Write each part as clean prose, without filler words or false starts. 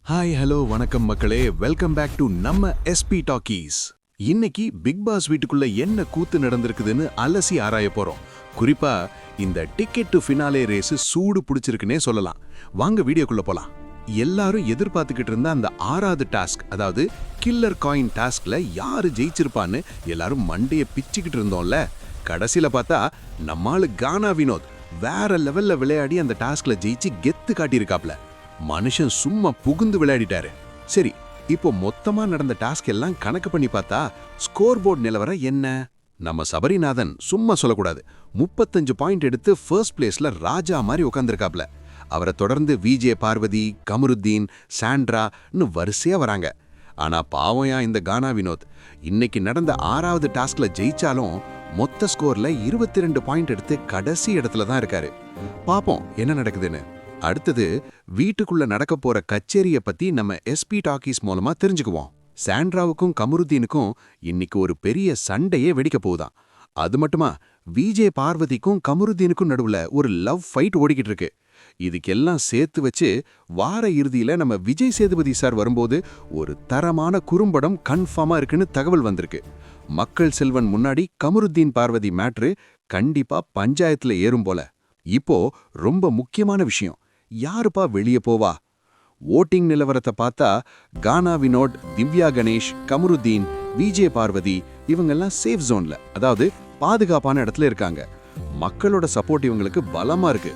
Hi hello வணக்கம் மக்களே, welcome back to நம்ம எஸ்பி டாக்கீஸ். இன்னைக்கு பிக் பாஸ் வீட்டுக்குள்ள என்ன கூத்து நடந்திருக்குதுன்னு அலசி ஆராய போறோம். குறிப்பா இந்த டிக்கெட் டு ஃபினாலே ரேஸ் சூடு பிடிச்சிருக்குன்னே சொல்லலாம். வாங்க வீடியோக்குள்ள போலாம். எல்லாரும் எதிர்பார்த்துக்கிட்டு இருந்த அந்த 6வது டாஸ்க், அதாவது கில்லர் காயின் டாஸ்க்ல யாரு ஜெயிச்சிருப்பான்னு எல்லாரும் மண்டைய பிச்சுக்கிட்டு இருந்தோம்ல. கடைசியில பார்த்தா நம்மாளு கானா வினோத் வேற லெவல்ல விளையாடி அந்த டாஸ்க்ல ஜெயிச்சு கெத்து காட்டியிருக்காப்ல. மனுஷன் சும்மா புகுந்து விளையாடிட்டாரு. சரி, இப்போ மொத்தமா நடந்த டாஸ்க் எல்லாம் கணக்கு பண்ணி பார்த்தா ஸ்கோர் போர்டு நிலவரம் என்ன? நம்ம சபரிநாதன் சும்மா சொல்லக்கூடாது, 35 பாயிண்ட் எடுத்து ஃபர்ஸ்ட் பிளேஸ்ல ராஜா மாதிரி உட்காந்துருக்காப்ல. அவரை தொடர்ந்து விஜே பார்வதி, கமருத்தீன், சாண்ட்ரான்னு வரிசையா வராங்க. ஆனா பாவம்யா இந்த கானா வினோத், இன்னைக்கு நடந்த 6வது டாஸ்க்ல ஜெயிச்சாலும் மொத்த ஸ்கோர்ல 22 பாயிண்ட் எடுத்து கடைசி இடத்துல தான் இருக்காரு. பாப்போம் என்ன நடக்குதுன்னு. அடுத்தது வீட்டுக்குள்ள நடக்க போற கச்சேரிய பத்தி நம்ம எஸ்பி டாக்கீஸ் மூலமா தெரிஞ்சுக்குவோம். சாண்ட்ராவுக்கும் கமருத்தீனுக்கும் இன்னைக்கு ஒரு பெரிய சண்டையே வெடிக்க போகுதாம். அது மட்டுமா, விஜே பார்வதிக்கும் கமருத்தீனுக்கும் நடுவுல ஒரு லவ் ஃபைட் ஓடிக்கிட்டு இருக்கு. இதுக்கெல்லாம் சேர்த்து வச்சு வார இறுதியில நம்ம விஜய் சேதுபதி சார் வரும்போது ஒரு தரமான குறும்படம் கன்ஃபார்மா இருக்குன்னு தகவல் வந்திருக்கு. மக்கள் செல்வன் முன்னாடி கமருத்தீன் பார்வதி மேட்ரு கண்டிப்பா பஞ்சாயத்துல ஏறும் போல. இப்போ ரொம்ப முக்கியமான விஷயம், யாருப்பா வெளியே போவா? ஓட்டிங் நிலவரத்தை பார்த்தா கானா வினோட், திவ்யா கணேஷ், கமருத்தீன், விஜே பார்வதி இவங்கெல்லாம் சேஃப் ஜோன்ல, அதாவது பாதுகாப்பான இடத்துல இருக்காங்க. மக்களோட சப்போர்ட் இவங்களுக்கு பலமா இருக்கு.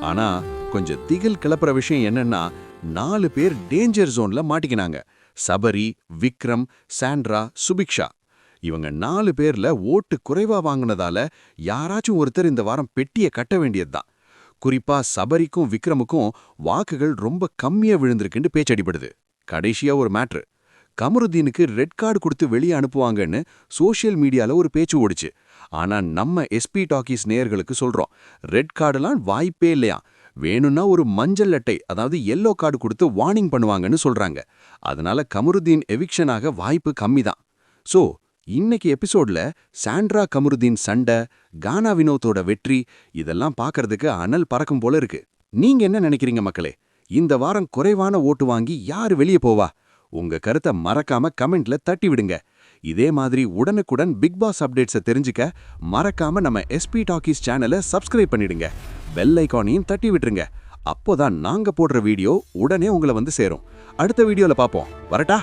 ஆனா கொஞ்சம் திகில் கிளப்புற விஷயம் என்னன்னா, 4 பேர் டேஞ்சர் ஜோன்ல மாட்டிக்கினாங்க. சபரி, விக்ரம், சாண்ட்ரா, சுபிக்ஷா. இவங்க 4 பேர்ல ஓட்டு குறைவா வாங்கினதால யாராச்சும் ஒருத்தர் இந்த வாரம் பெட்டியை கட்ட வேண்டியதுதான். குறிப்பா சபரிக்கும் விக்ரமுக்கும் வாக்குகள் ரொம்ப கம்மியா விழுந்திருக்குன்னு பேச்சடிப்படுது. கடைசியா ஒரு மேட்ரு, கமருத்தீனுக்கு ரெட் கார்டு கொடுத்து வெளியே அனுப்புவாங்கன்னு சோஷியல் மீடியால ஒரு பேச்சு ஓடிச்சு. ஆனா நம்ம எஸ்பி டாக்கீஸ் நேயர்களுக்கு சொல்றோம், ரெட் கார்டுலாம் வாய்ப்பே இல்லையா. வேணும்னா ஒரு மஞ்சள் அட்டை, அதாவது எல்லோ கார்டு கொடுத்து வார்னிங் பண்ணுவாங்கன்னு சொல்றாங்க. அதனால கமருத்தீன் எவிக்ஷன் ஆக வாய்ப்பு கம்மிதான். சோ இன்னைக்கு எபிசோட்ல சாண்ட்ரா கமருத்தீன் சண்டை, கானா வினோத்தோட வெற்றி, இதெல்லாம் பார்க்கறதுக்கு அனல் பறக்கும் போல இருக்கு. நீங்க என்ன நினைக்கிறீங்க மக்களே? இந்த வாரம் குறைவான ஓட்டு வாங்கி யாரு வெளியே போவா? உங்க கருத்தை மறக்காம கமெண்ட்ல தட்டி விடுங்க. இதே மாதிரி உடனுக்குடன் பிக் பாஸ் அப்டேட்ஸை தெரிஞ்சுக்க மறக்காம நம்ம எஸ்பி டாக்கீஸ் சேனலை சப்ஸ்கிரைப் பண்ணிடுங்க. பெல் ஐகானையும் தட்டி விட்டுருங்க. அப்போதான் நாங்க போடுற வீடியோ உடனே உங்களை வந்து சேரும். அடுத்த வீடியோல பார்ப்போம். வரட்டா?